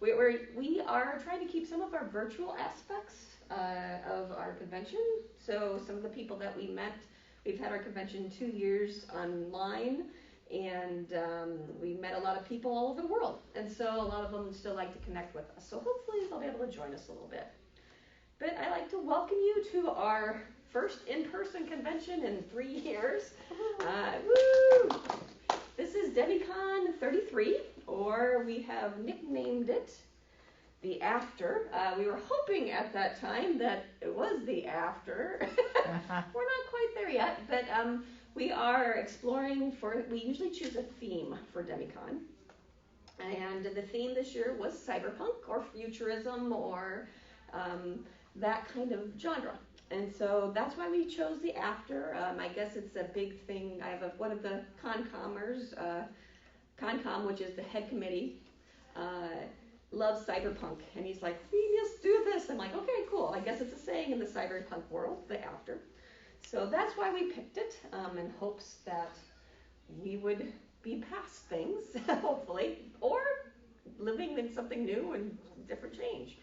we are trying to keep some of our virtual aspects of our convention. So some of the people that we met, we've had our convention 2 years online, and we met a lot of people all over the world. And so a lot of them still like to connect with us. So hopefully they'll be able to join us a little bit. But I'd like to welcome you to our first in-person convention in 3 years. Woo! This is DemiCon 33, or we have nicknamed it the After. We were hoping at that time that it was the After. We're not quite there yet, but we are exploring we usually choose a theme for DemiCon. And the theme this year was cyberpunk or futurism or that kind of genre. And so that's why we chose the After. I guess it's a big thing. I have one of the CONCOMers, CONCOM, which is the head committee, loves cyberpunk. And he's like, we must do this. I'm like, okay, cool. I guess it's a saying in the cyberpunk world, the After. So that's why we picked it, in hopes that we would be past things, hopefully, or living in something new and different change.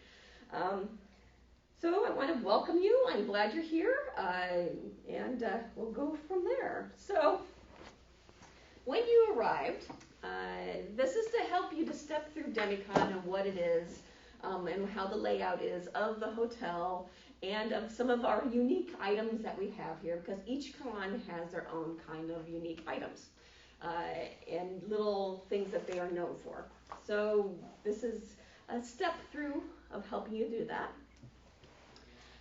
So I want to welcome you. I'm glad you're here, and we'll go from there. So when you arrived, this is to help you to step through DemiCon and what it is, and how the layout is of the hotel, and of some of our unique items that we have here, because each con has their own kind of unique items and little things that they are known for. So this is a step through of helping you do that.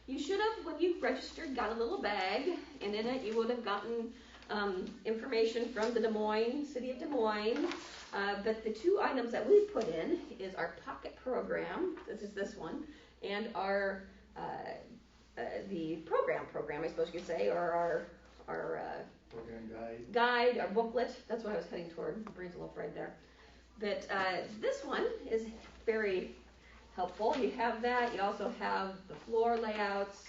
You should have, when you registered, got a little bag, and in it you would have gotten information from the city of Des Moines. But the two items that we put in is our pocket program, this is this one, and our the program, I suppose you could say, or our program guide, our booklet. That's what I was heading toward. My brain's a little fried there. But this one is very helpful. You have that. You also have the floor layouts,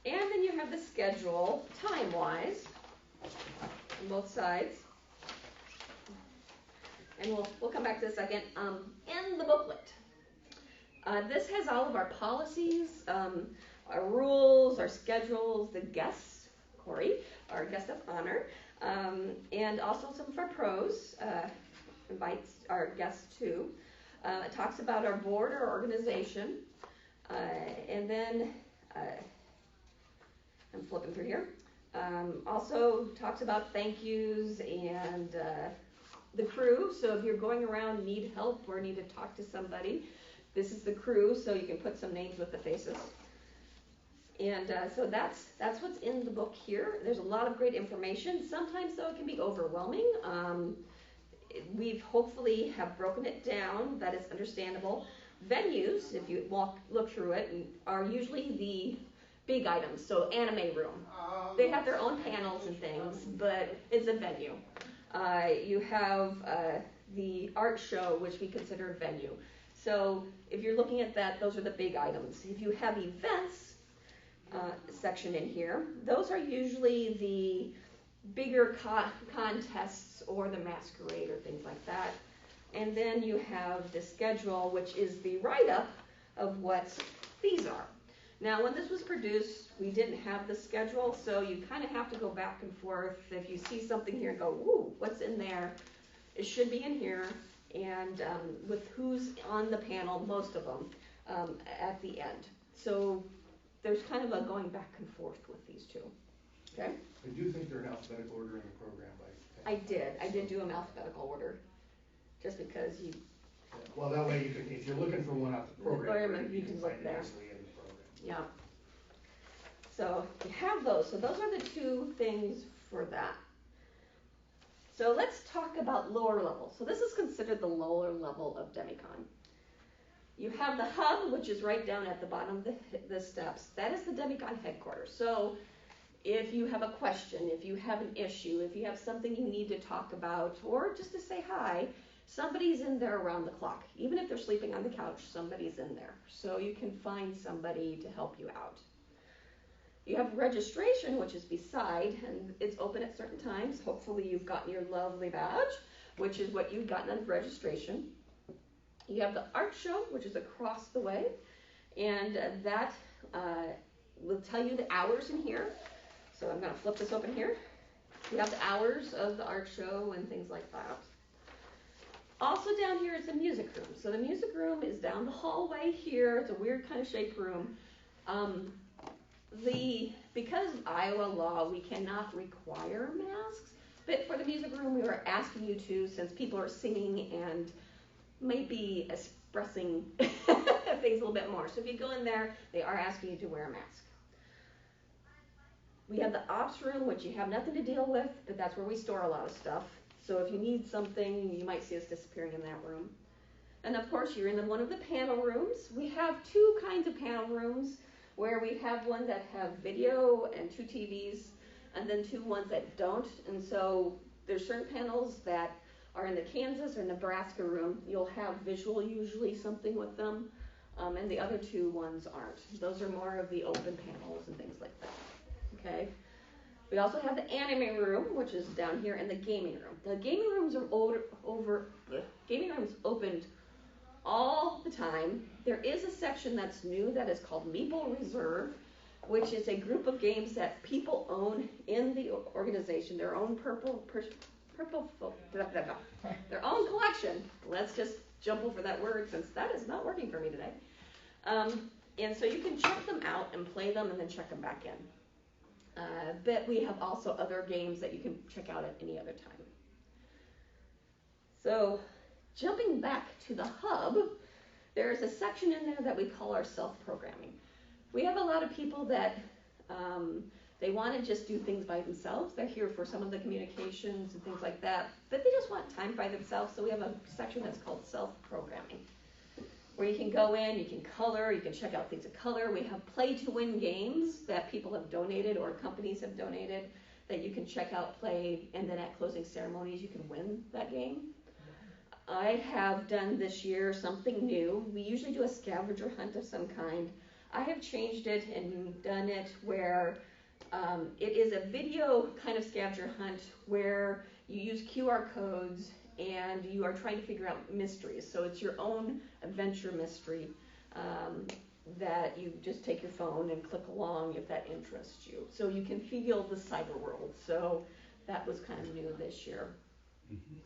and then you have the schedule time-wise on both sides. And we'll come back to this second. In the booklet, this has all of our policies, our rules, our schedules, the guests, Corey, our guest of honor, and also some of our pros, invites our guests too. It talks about our board or organization, and then I'm flipping through here. Also talks about thank yous and the crew. So if you're going around, need help or need to talk to somebody, this is the crew, so you can put some names with the faces. And so that's what's in the book here. There's a lot of great information. Sometimes, though, it can be overwhelming. We've hopefully have broken it down that it's understandable. Venues, if you look through it, are usually the big items. So anime room, they have their own panels and things, but it's a venue. You have the art show, which we consider a venue. So if you're looking at that, those are the big items. If you have events section in here, those are usually the bigger contests or the masquerade or things like that. And then you have the schedule, which is the write-up of what these are. Now, when this was produced, we didn't have the schedule, so you kind of have to go back and forth. If you see something here and go, ooh, what's in there? It should be in here, and with who's on the panel, most of them, at the end. So there's kind of a going back and forth with these two. Okay? I do think they're in alphabetical order in the program. I did do them alphabetical order, just because you. Yeah. Well, that way you can, if you're looking for one out the program, you can look find there. it easily in the program. Yeah. So you have those. So those are the two things for that. So let's talk about lower level. So this is considered the lower level of DemiCon. You have the hub, which is right down at the bottom of the steps. That is the DemiCon headquarters. So if you have a question, if you have an issue, if you have something you need to talk about, or just to say hi, somebody's in there around the clock. Even if they're sleeping on the couch, somebody's in there. So you can find somebody to help you out. You have registration, which is beside, and it's open at certain times. Hopefully you've gotten your lovely badge, which is what you've gotten on registration. You have the art show, which is across the way, and that will tell you the hours in here. So I'm going to flip this open here. You have the hours of the art show and things like that. Also down here is the music room. So the music room is down the hallway here. It's a weird kind of shaped room. Because of Iowa law, we cannot require masks, but for the music room, we were asking you to, since people are singing and might be expressing things a little bit more. So if you go in there, they are asking you to wear a mask. We have the ops room, which you have nothing to deal with, but that's where we store a lot of stuff. So if you need something, you might see us disappearing in that room. And of course, you're in one of the panel rooms. We have two kinds of panel rooms, where we have one that have video and 2 TVs, and then 2 ones that don't. And so there's certain panels that are in the Kansas or Nebraska room. You'll have visual, usually something with them, and the other 2 ones aren't. Those are more of the open panels and things like that. Okay. We also have the anime room, which is down here, and the gaming room. The gaming rooms are gaming rooms opened all the time. There is a section that's new that is called Meeple Reserve, which is a group of games that people own in the organization, their own their own collection. Let's just jump over that word since that is not working for me today. And so you can check them out and play them and then check them back in. But we have also other games that you can check out at any other time. So jumping back to the hub, there's a section in there that we call our self-programming. We have a lot of people that they want to just do things by themselves. They're here for some of the communications and things like that, but they just want time by themselves. So we have a section that's called self-programming, where you can go in, you can color, you can check out things of color. We have play-to-win games that people have donated or companies have donated that you can check out, play, and then at closing ceremonies you can win that game. I have done this year something new. We usually do a scavenger hunt of some kind. I have changed it and done it where it is a video kind of scavenger hunt where you use QR codes and you are trying to figure out mysteries. So it's your own adventure mystery that you just take your phone and click along if that interests you. So you can feel the cyber world. So that was kind of new this year. Mm-hmm.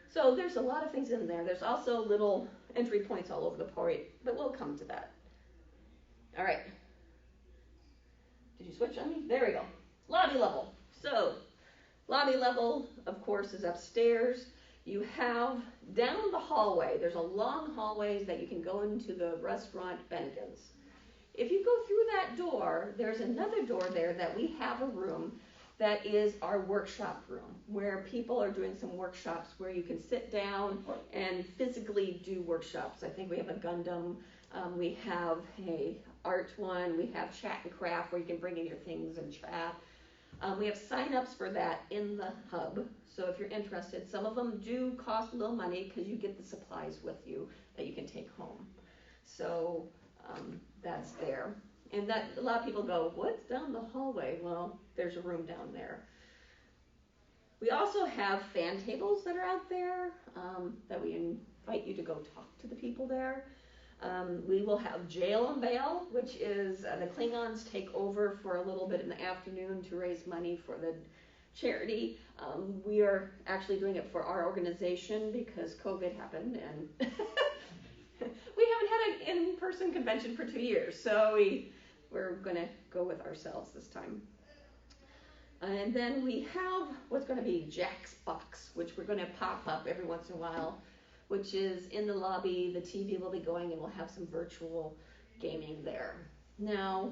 So there's a lot of things in there. There's also little entry points all over the party, but we'll come to that. All right. Did you switch on me? There we go. Lobby level. So lobby level, of course, is upstairs. You have down the hallway, there's a long hallways that you can go into the restaurant Bennigan's. If you go through that door, there's another door there that we have a room that is our workshop room, where people are doing some workshops where you can sit down and physically do workshops. I think we have a Gundam, we have a art one, we have chat and craft where you can bring in your things and chat. We have sign-ups for that in the hub, so if you're interested, some of them do cost a little money because you get the supplies with you that you can take home. So that's there. And that a lot of people go, what's down the hallway? Well, there's a room down there. We also have fan tables that are out there that we invite you to go talk to the people there. We will have Jail and Bail, which is the Klingons take over for a little bit in the afternoon to raise money for the charity. We are actually doing it for our organization because COVID happened and we haven't had an in-person convention for 2 years, so we're going to go with ourselves this time. And then we have what's going to be Jack's Box, which we're going to pop up every once in a while, which is in the lobby. The TV will be going and we'll have some virtual gaming there. Now,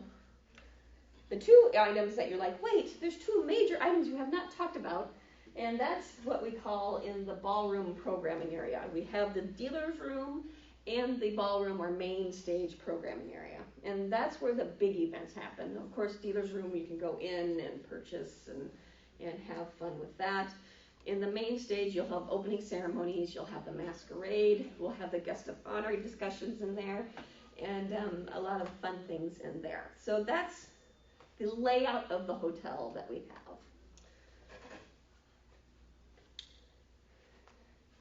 the 2 items that you're like, wait, there's 2 major items you have not talked about, and that's what we call in the ballroom programming area. We have the dealer's room and the ballroom or main stage programming area. And that's where the big events happen. Of course, dealer's room, you can go in and purchase and have fun with that. In the main stage, you'll have opening ceremonies, you'll have the masquerade, we'll have the guest of honor discussions in there, and a lot of fun things in there. So that's the layout of the hotel that we have.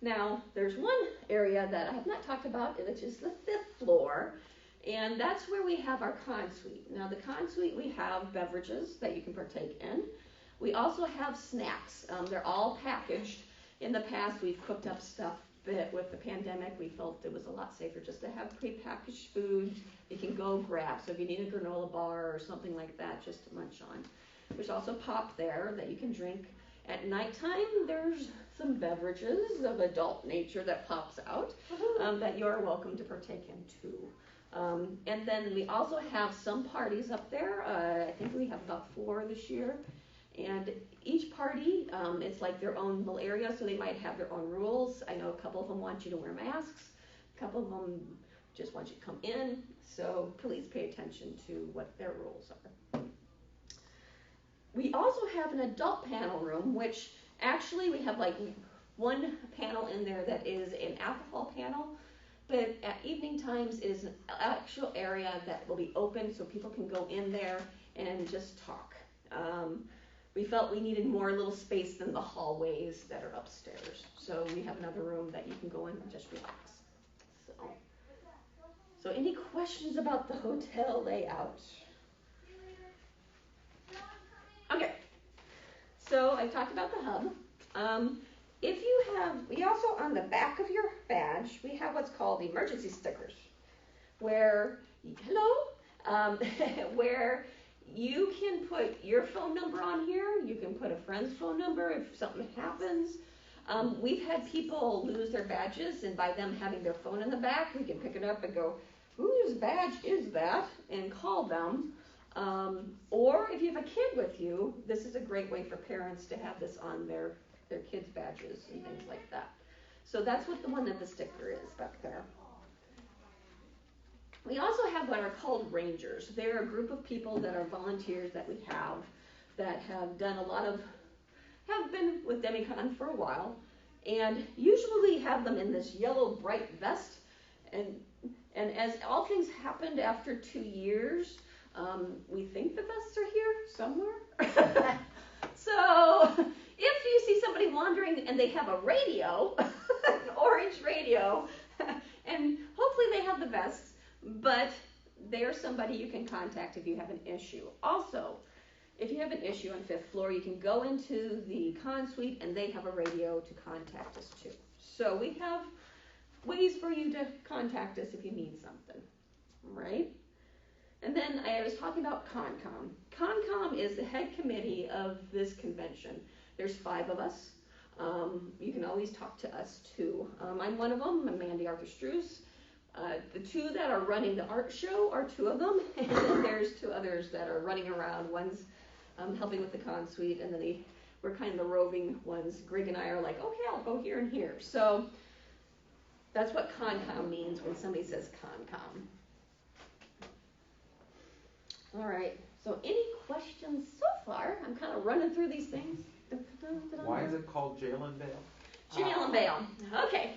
Now, there's one area that I have not talked about, which is the 5th floor, and that's where we have our con suite. Now, the con suite, we have beverages that you can partake in. We also have snacks. They're all packaged. In the past, we've cooked up stuff, but with the pandemic, we felt it was a lot safer just to have prepackaged food you can go grab. So if you need a granola bar or something like that, just to munch on. There's also pop there that you can drink. At nighttime, there's some beverages of adult nature that pops out that you're welcome to partake in too. And then we also have some parties up there. I think we have about 4 this year. And each party, it's like their own little area, so they might have their own rules. I know a couple of them want you to wear masks. A couple of them just want you to come in. So please pay attention to what their rules are. We also have an adult panel room, which actually we have like one panel in there that is an alcohol panel, but at evening times is an actual area that will be open so people can go in there and just talk. We felt we needed more little space than the hallways that are upstairs. So we have another room that you can go in and just relax. So any questions about the hotel layout? Okay, so I talked about the hub. If you have, we also on the back of your badge, we have what's called emergency stickers, where, where you can put your phone number on here, you can put a friend's phone number if something happens. We've had people lose their badges, and by them having their phone in the back, we can pick it up and go, whose badge is that? And call them. Or if you have a kid with you, this is a great way for parents to have this on their kids' badges and things like that. So that's what the one that the sticker is back there. We also have what are called rangers. They're a group of people that are volunteers that we have that have done have been with DemiCon for a while, and usually have them in this yellow bright vest. And as all things happened after 2 years, we think the vests are here somewhere. So if you see somebody wandering and they have a radio, an orange radio, and hopefully they have the vests, but they're somebody you can contact if you have an issue. Also, if you have an issue on 5th floor, you can go into the con suite and they have a radio to contact us too. So we have ways for you to contact us if you need something, right? And then I was talking about CONCOM. CONCOM is the head committee of this convention. There's 5 of us. You can always talk to us too. I'm one of them. I'm Mandi Arthur-Struss. The 2 that are running the art show are 2 of them, and then there's 2 others that are running around. One's helping with the con suite, and then we're kind of the roving ones. Greg and I are like, okay, I'll go here and here. So that's what CONCOM means when somebody says CONCOM. All right, so any questions so far? I'm kind of running through these things. Why is it called Jail and Bail? Jail and Bail. Okay,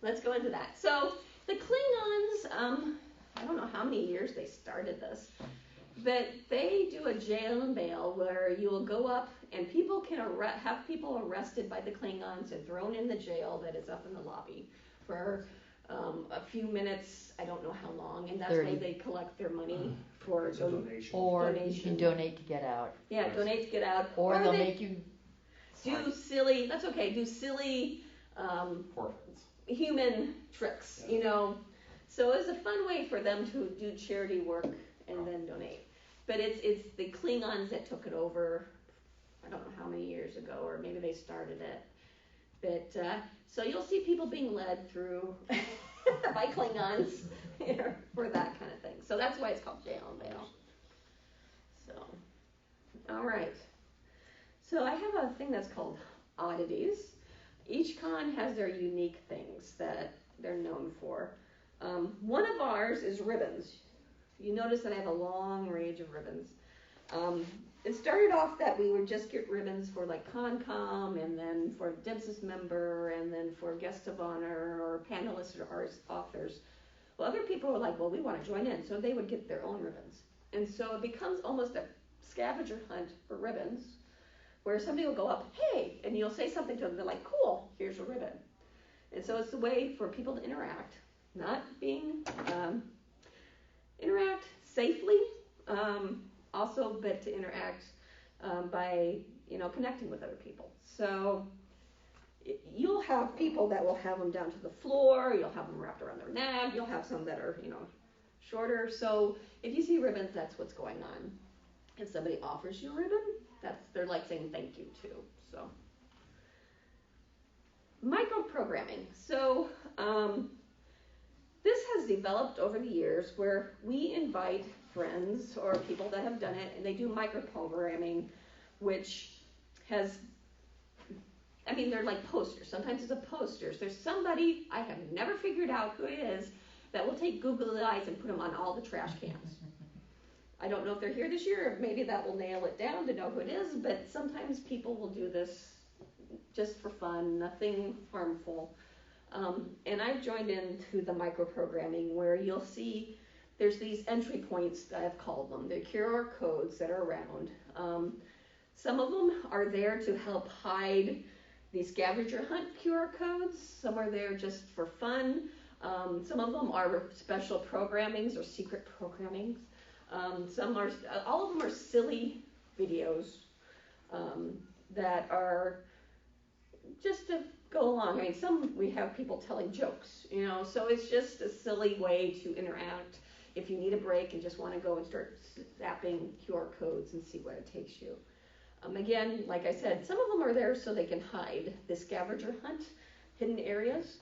let's go into that. So the Klingons, I don't know how many years they started this, but they do a jail and bail where you will go up and people can have people arrested by the Klingons and thrown in the jail that is up in the lobby for a few minutes. I don't know how long, and that's 30. where they collect their money for donation. Or donation. you can donate to get out. Yeah, donate to get out. Or they'll make you do silly. That's okay. Do silly. Forfeits. Human tricks, you know. So it was a fun way for them to do charity work and then donate. But it's the Klingons that took it over. I don't know how many years ago, or maybe they started it. But so you'll see people being led through by Klingons for that kind of thing. So that's why it's called Jail and Bail. So, all right. So I have a thing that's called oddities. Each con has their unique things that they're known for. One of ours is ribbons. You notice that I have a long range of ribbons. It started off that we would just get ribbons for like CONCOM, and then for DIBSIS member, and then for guest of honor or panelists or authors. Well, other people were like, well, we want to join in, so they would get their own ribbons. And so it becomes almost a scavenger hunt for ribbons, where somebody will go up, hey, and you'll say something to them, they're like, cool, here's a ribbon. And so it's a way for people to interact, not being, interact safely, also, but to interact by, connecting with other people. So you'll have people that will have them down to the floor, you'll have them wrapped around their neck, you'll have some that are, shorter. So if you see ribbons, that's what's going on. If somebody offers you a ribbon, they're like saying thank you too. So micro-programming. So this has developed over the years where we invite friends or people that have done it, and they do micro-programming, which has, they're like posters. Sometimes it's a posters. There's somebody, I have never figured out who it is, that will take Google Eyes and put them on all the trash cans. I don't know if they're here this year, or maybe that will nail it down to know who it is, but sometimes people will do this just for fun, nothing harmful. And I've joined into the micro-programming where you'll see there's these entry points, I've called them, the QR codes that are around. Some of them are there to help hide the scavenger hunt QR codes. Some are there just for fun. Some of them are special programmings or secret programmings. All of them are silly videos that are just to go along. Some we have people telling jokes, so it's just a silly way to interact if you need a break and just want to go and start zapping QR codes and see where it takes you. Again, like I said, some of them are there so they can hide the scavenger hunt, hidden areas.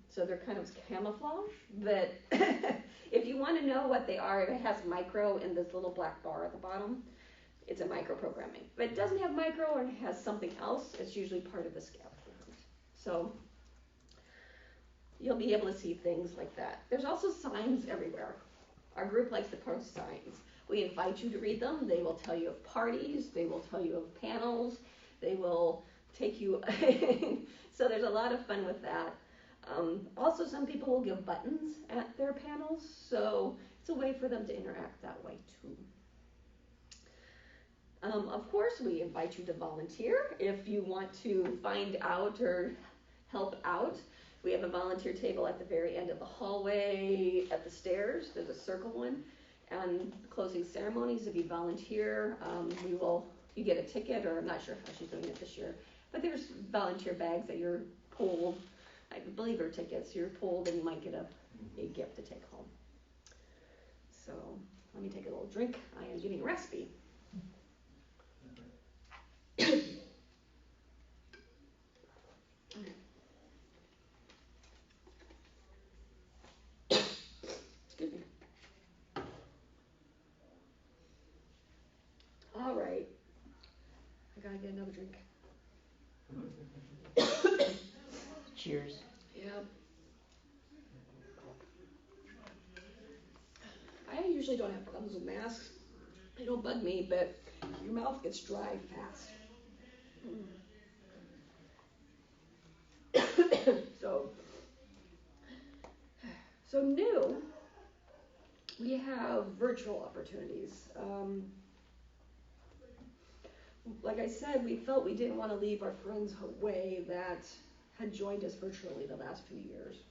So they're kind of camouflage, but if you want to know what they are, it has micro in this little black bar at the bottom. It's a micro programming. If it doesn't have micro or it has something else, it's usually part of the scavenger hunt. So you'll be able to see things like that. There's also signs everywhere. Our group likes to post signs. We invite you to read them. They will tell you of parties. They will tell you of panels. They will take you. So there's a lot of fun with that. Also, some people will give buttons at their panels, so it's a way for them to interact that way too. Of course, we invite you to volunteer if you want to find out or help out. We have a volunteer table at the very end of the hallway at the stairs. There's a circle one. And closing ceremonies, if you volunteer, you get a ticket, or I'm not sure how she's doing it this year, but there's volunteer bags that you're pulled. I believe they're tickets. You're pulled and you might get a gift to take home. So let me take a little drink. I am getting raspy. Excuse me. All right. I gotta get another drink. Cheers. Yep. I usually don't have problems with masks. They don't bug me, but your mouth gets dry fast. So new, we have virtual opportunities. Like I said, we felt we didn't want to leave our friends away that had joined us virtually the last few years.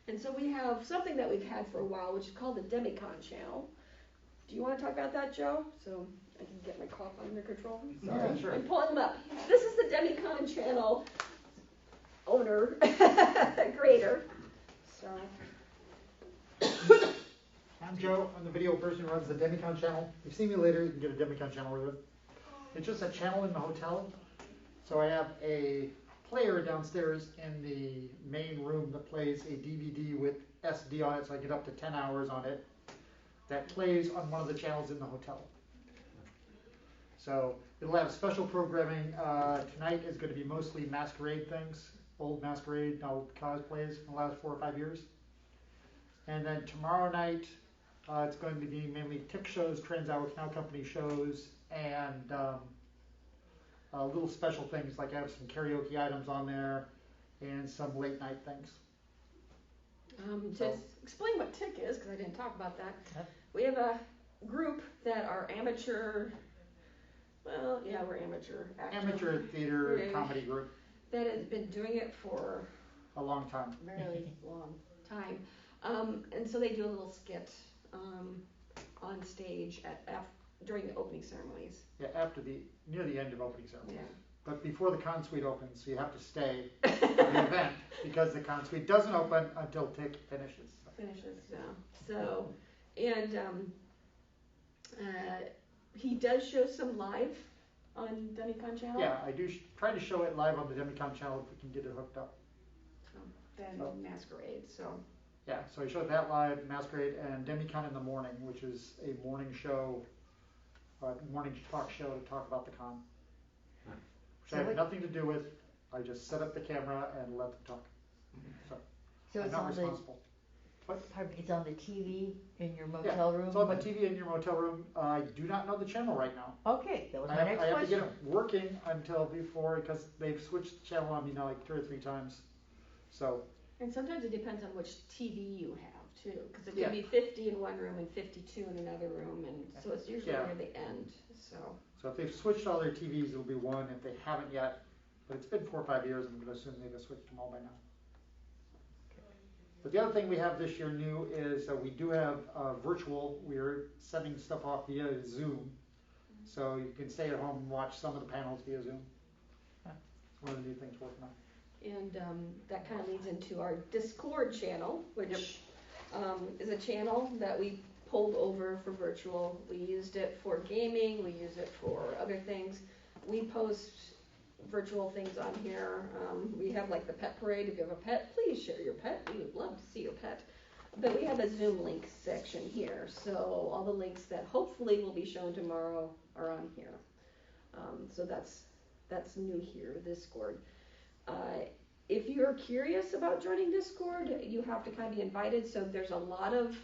And so we have something that we've had for a while, which is called the DemiCon channel. Do you want to talk about that, Joe? So I can get my cough under control. Sorry, sure. I'm pulling them up. This is the DemiCon channel owner, creator. So. I'm Joe. I'm the video person who runs the DemiCon channel. If you see me later, you can get a DemiCon channel with it. It's just a channel in the hotel. So I have a player downstairs in the main room that plays a DVD with SD on it, so I get up to 10 hours on it, that plays on one of the channels in the hotel. So it'll have special programming. Tonight is going to be mostly masquerade things, old masquerade, old cosplays from the last 4 or 5 years. And then tomorrow night, it's going to be mainly tick shows, Trans-Hour Canal Company shows, and little special things, like I have some karaoke items on there and some late night things. To explain what TIC is, because I didn't talk about that, we have a group that are amateur, we're amateur actors. Amateur theater comedy group. that has been doing it for A long time. a very long time. And so they do a little skit on stage during the opening ceremonies. Yeah, near the end of opening ceremony. Yeah. But before the con suite opens, so you have to stay for the event because the con suite doesn't open until Tick finishes. Yeah. So, and he does show some live on DemiCon channel. Yeah, I do try to show it live on the DemiCon channel if we can get it hooked up. Then Masquerade. So. Yeah, so I showed that live, Masquerade, and DemiCon in the morning, which is a morning show, morning talk show to talk about the con. Which I have nothing to do with. I just set up the camera and let them talk. So I'm it's not on responsible. it's on the TV in your motel room? It's on the TV in your motel room. I do not know the channel right now. Okay, that was my next I have to question. get it working until before, because they've switched the channel on me now like 2 or 3 times. So. And sometimes it depends on which TV you have too, because it Yeah. can be 50 in one room and 52 in another room, and so it's usually near the end. So if they've switched all their TVs, it'll be one. If they haven't yet, but it's been 4 or 5 years, I'm going to assume they've switched them all by now. But the other thing we have this year new is we do have virtual. We're sending stuff off via Zoom, so you can stay at home and watch some of the panels via Zoom. It's one of the new things we're working on. And that kind of leads into our Discord channel, which is a channel that we pulled over for virtual. We used it for gaming, we use it for other things. We post virtual things on here. We have like the pet parade. If you have a pet, please share your pet. We would love to see your pet. But we have a Zoom link section here. So all the links that hopefully will be shown tomorrow are on here. So that's new here, Discord. If you're curious about joining Discord, you have to kind of be invited. So there's a lot of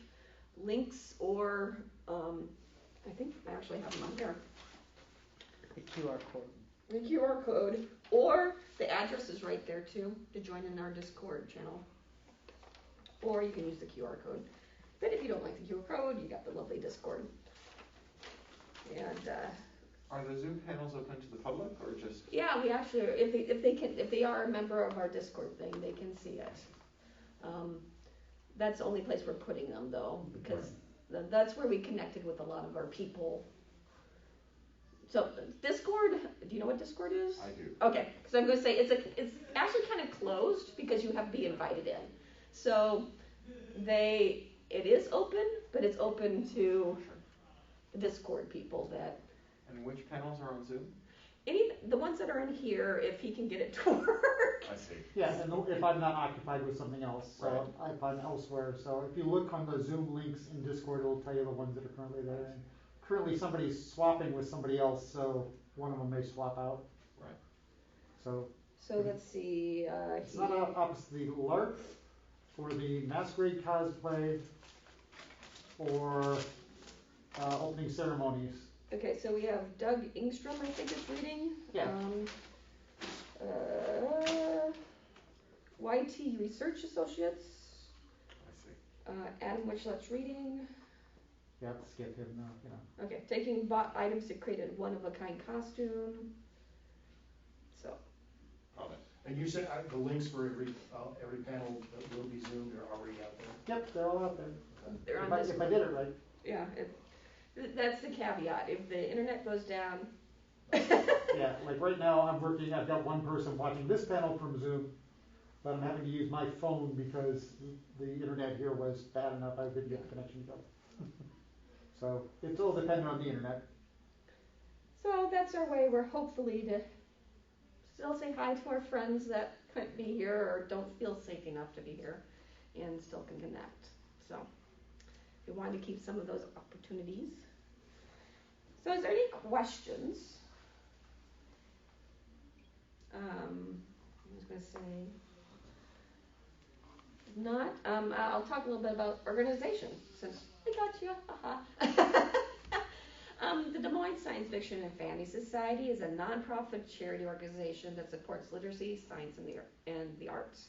links, or I think I actually have them on here. The QR code. The QR code, or the address is right there too, to join in our Discord channel. Or you can use the QR code. But if you don't like the QR code, you got the lovely Discord. And are the Zoom panels open to the public or just? yeah, we actually, if they are a member of our Discord thing, they can see it. That's the only place we're putting them though, because that's where we connected with a lot of our people. So Discord, do you know what Discord is? I do. Okay, because I'm going to say it's actually kind of closed because you have to be invited in. So it is open, but it's open to the Discord people that. And which panels are on Zoom? The ones that are in here, if he can get it to work. I see. Yeah, and if I'm not occupied with something else, so Right. if I'm elsewhere. So if you look on the Zoom links in Discord, it'll tell you the ones that are currently there. And currently somebody's swapping with somebody else, so one of them may swap out. Right. So let's see. it's not opposite the LARP, for the Masquerade cosplay, or opening ceremonies. Okay, so we have Doug Ingstrom, I think is reading. Yeah. YT Research Associates. I see. Adam Wishlet's reading. Yeah, skip him now, you know. Okay, taking bought items to create a one-of-a-kind costume. So. Got it. And you said the links for every panel that will be Zoomed are already out there? Yep, they're all out there. They're on if I Discord. did it right. Yeah, that's the caveat. If the internet goes down. Yeah, like right now I'm working, I've got one person watching this panel from Zoom, but I'm having to use my phone because the internet here was bad enough I couldn't get the connection to go. So it's all dependent on the internet. So that's our way. We're hopefully to still say hi to our friends that couldn't be here or don't feel safe enough to be here and still can connect. So we wanted to keep some of those opportunities. So is there any questions? I was going to say, if not, I'll talk a little bit about organization since I got you. The Des Moines Science Fiction and Fantasy Society is a nonprofit charity organization that supports literacy, science, and the arts.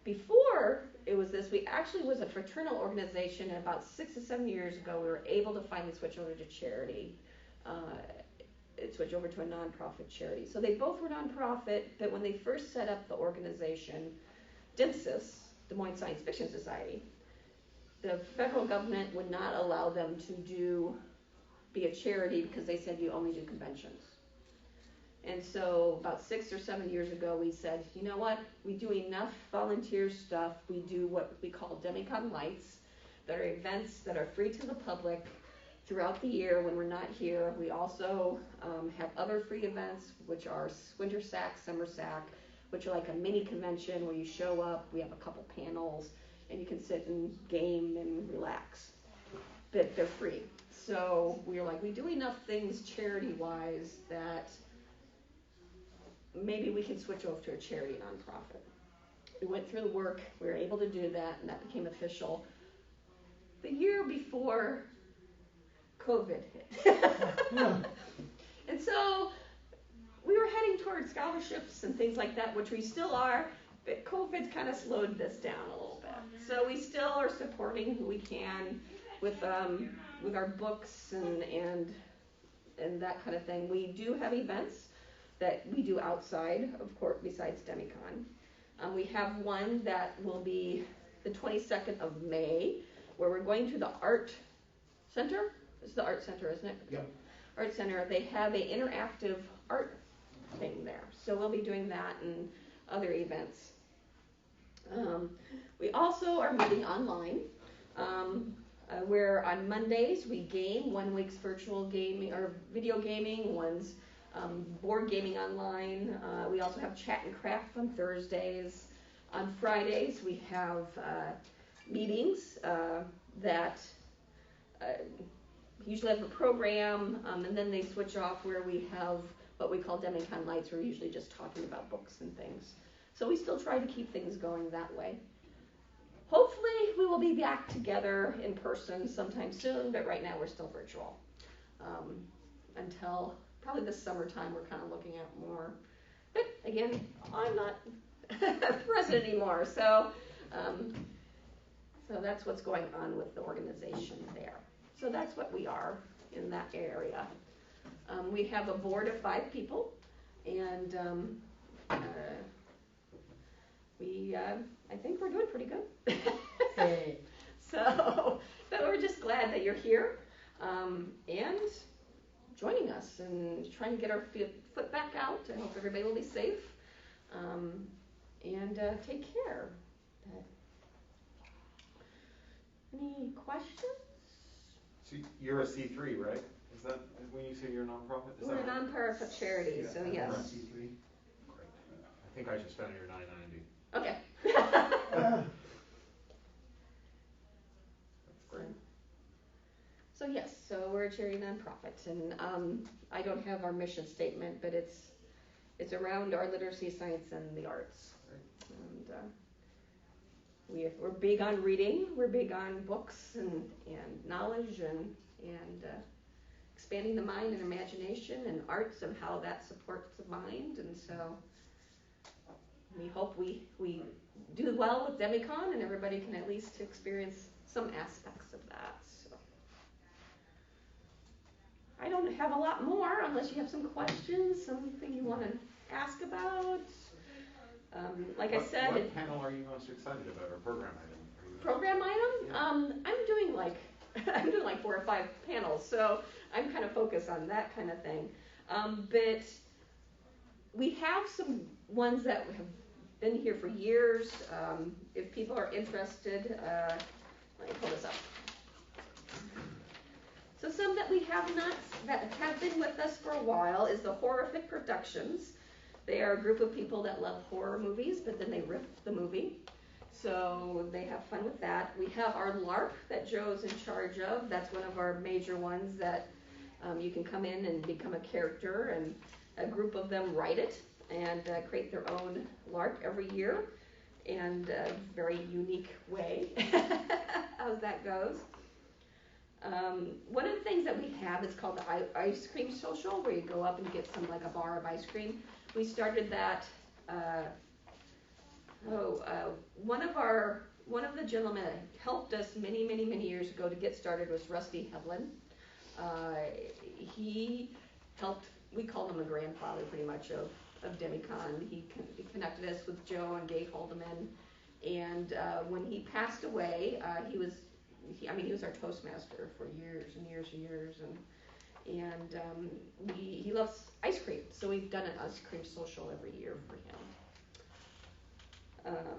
Before it was this, we actually was a fraternal organization, and about 6 to 7 years ago, we were able to finally switch over to charity. it switched over to a nonprofit charity. So they both were nonprofit, but when they first set up the organization, DMSIS, Des Moines Science Fiction Society, the federal government would not allow them to be a charity because they said you only do conventions. And so about 6 or 7 years ago, we said, you know what, we do enough volunteer stuff. We do what we call DemiCon Lights, that are events that are free to the public throughout the year when we're not here. We also have other free events, which are Winter Sack, Summer Sack, which are like a mini convention where you show up, we have a couple panels, and you can sit and game and relax. But they're free. So we were like, we do enough things charity-wise that maybe we can switch over to a charity nonprofit. We went through the work, we were able to do that, and that became official the year before COVID hit. And so we were heading towards scholarships and things like that, which we still are, but COVID's kind of slowed this down a little bit. So we still are supporting who we can with our books and that kind of thing. We do have events that we do outside, of course, besides DemiCon. We have one that will be the 22nd of May, where we're going to the Art Center. It's the Art Center, isn't it? Yep. Art Center. They have an interactive art thing there. So we'll be doing that and other events. We also are meeting online, where on Mondays we game. 1 week's virtual gaming or video gaming, one's board gaming online. We also have chat and craft on Thursdays. On Fridays we have meetings that usually have a program, and then they switch off where we have what we call DemiCon Lights. We're usually just talking about books and things. So we still try to keep things going that way. Hopefully we will be back together in person sometime soon, but right now we're still virtual. Until probably this summertime we're kind of looking at more. But again, I'm not president anymore, so that's what's going on with the organization there. So that's what we are in that area. We have a board of 5 people, and I think we're doing pretty good. So, but we're just glad that you're here and joining us and trying to get our foot back out. I hope everybody will be safe and take care. Any questions? So you're a C3, right? Is that when you say you're a nonprofit? Is We're a that right? nonprofit charity, so yes. C3. Great. I think I should spend your $9.90. Okay. That's great. So yes, so we're a charity nonprofit, and I don't have our mission statement, but it's around our literacy, science, and the arts. And we're big on reading. We're big on books and knowledge and expanding the mind and imagination and arts and how that supports the mind. And so we hope we do well with DemiCon and everybody can at least experience some aspects of that. So I don't have a lot more unless you have some questions, something you want to ask about. Like I said, what panel are you most excited about, or program item? Program item? Yeah. I'm doing like 4 or 5 panels, so I'm kind of focused on that kind of thing. But we have some ones that have been here for years. If people are interested, let me pull this up. So some that we have not, that have been with us for a while, is the Horrific Productions. They are a group of people that love horror movies, but then they riff the movie. So they have fun with that. We have our LARP that Joe's in charge of. That's one of our major ones that you can come in and become a character, and a group of them write it and create their own LARP every year in a very unique way as that goes. One of the things that we have is called the ice cream social, where you go up and get some, like a bar of ice cream. We started that, one of the gentlemen that helped us many years ago to get started was Rusty Hedlund. He helped we called him a grandfather pretty much of DemiCon. He connected us with Joe and Gay Haldeman, and when he passed away, he was our Toastmaster for years and years and years, and he loves ice cream, so we've done an ice cream social every year for him,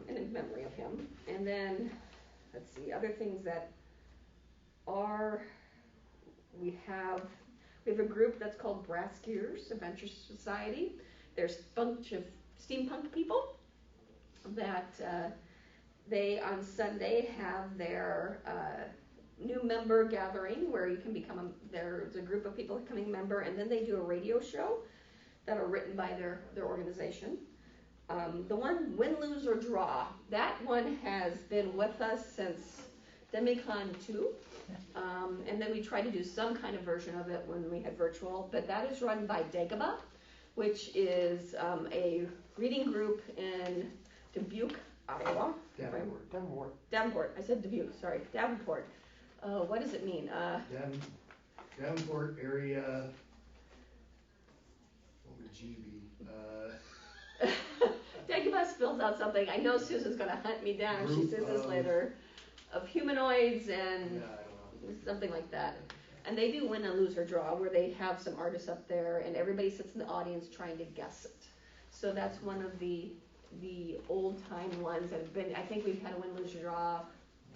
and in memory of him. And then let's see, other things that are, we have a group that's called Brass Gears Adventure Society. There's a bunch of steampunk people that they on Sunday have their new member gathering where you can become there's a group of people becoming a member, and then they do a radio show that are written by their organization. The one Win, Lose, or Draw, that one has been with us since DemiCon 2. And then we try to do some kind of version of it when we had virtual, but that is run by Dagobah, which is a reading group in Dubuque, Iowa. Davenport. I said Dubuque, sorry. Davenport. What does it mean? Davenport area, what would G be? Dagobah spills out something. I know Susan's going to hunt me down if she says this later. Of humanoids and something like that. And they do Win, Lose, or Draw, where they have some artists up there and everybody sits in the audience trying to guess it. So that's one of the old time ones that have been, I think we've had a Win, Lose, or Draw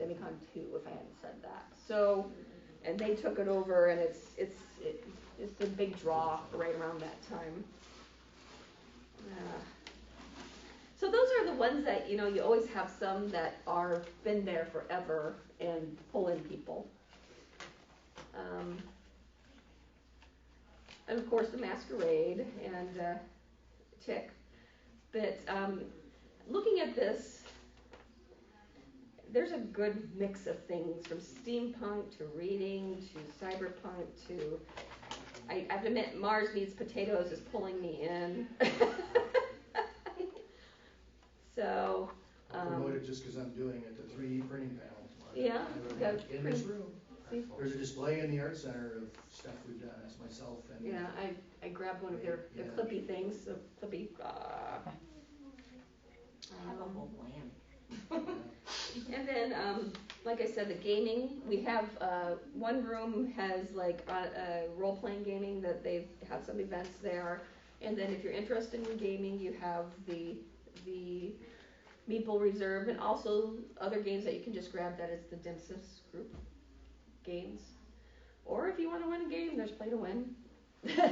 DemiCon 2 if I hadn't said that. So, and they took it over, and it's the big draw right around that time. So those are the ones that, you always have some that are been there forever and pull in people. And of course the masquerade and Tick. But looking at this, there's a good mix of things, from steampunk to reading to cyberpunk to, I have to admit, Mars Needs Potatoes is pulling me in. So I'll promote it just because I'm doing it, the 3D printing panel tomorrow. Yeah, in this room. There's a display in the art center of stuff we've done as myself and. Yeah, I grabbed one of their clippy things, the clippy. I have a whole land. And then, like I said, the gaming. We have one room has like role-playing gaming that they've had some events there, and then if you're interested in gaming, you have the Meeple Reserve, and also other games that you can just grab. That is the Dimsis group games. Or if you want to win a game, there's Play to Win.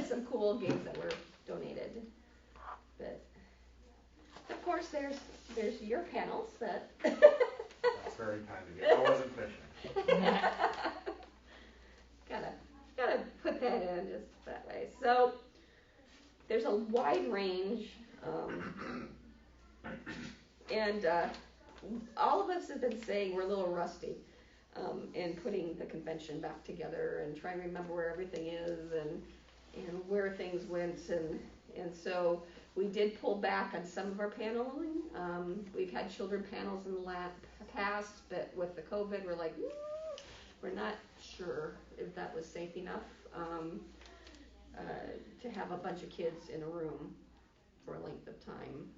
Some cool games that were donated. But of course, there's your panels that. That's very kind of you. I wasn't fishing. gotta put that in just that way. So there's a wide range. And all of us have been saying we're a little rusty in putting the convention back together and trying to remember where everything is and where things went. And so we did pull back on some of our paneling. We've had children panels in the past, but with the COVID, we're like, we're not sure if that was safe enough to have a bunch of kids in a room for a length of time.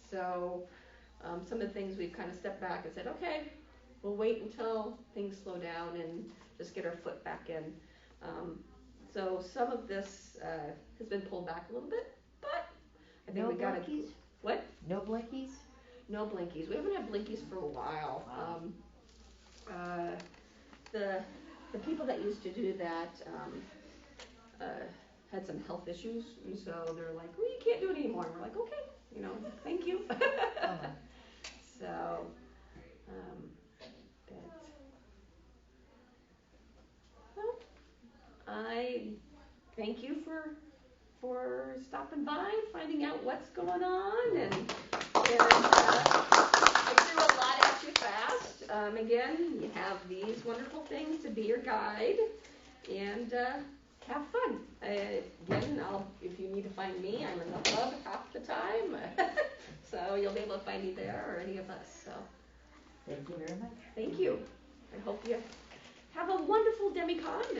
So some of the things we've kind of stepped back and said, okay, we'll wait until things slow down and just get our foot back in. So some of this has been pulled back a little bit, but I think we got to. What? No blinkies? No blinkies. We haven't had blinkies for a while. Wow. The people that used to do that had some health issues, and so they're like, well, you can't do it anymore. And we're like, okay, thank you. So, I thank you for stopping by, finding out what's going on, and I threw a lot at you fast. Again, you have these wonderful things to be your guide, and have fun. Again, if you need to find me, I'm in the hub half the time, so you'll be able to find me there or any of us. So, Thank you very much. thank you. I hope you have a wonderful DemiCon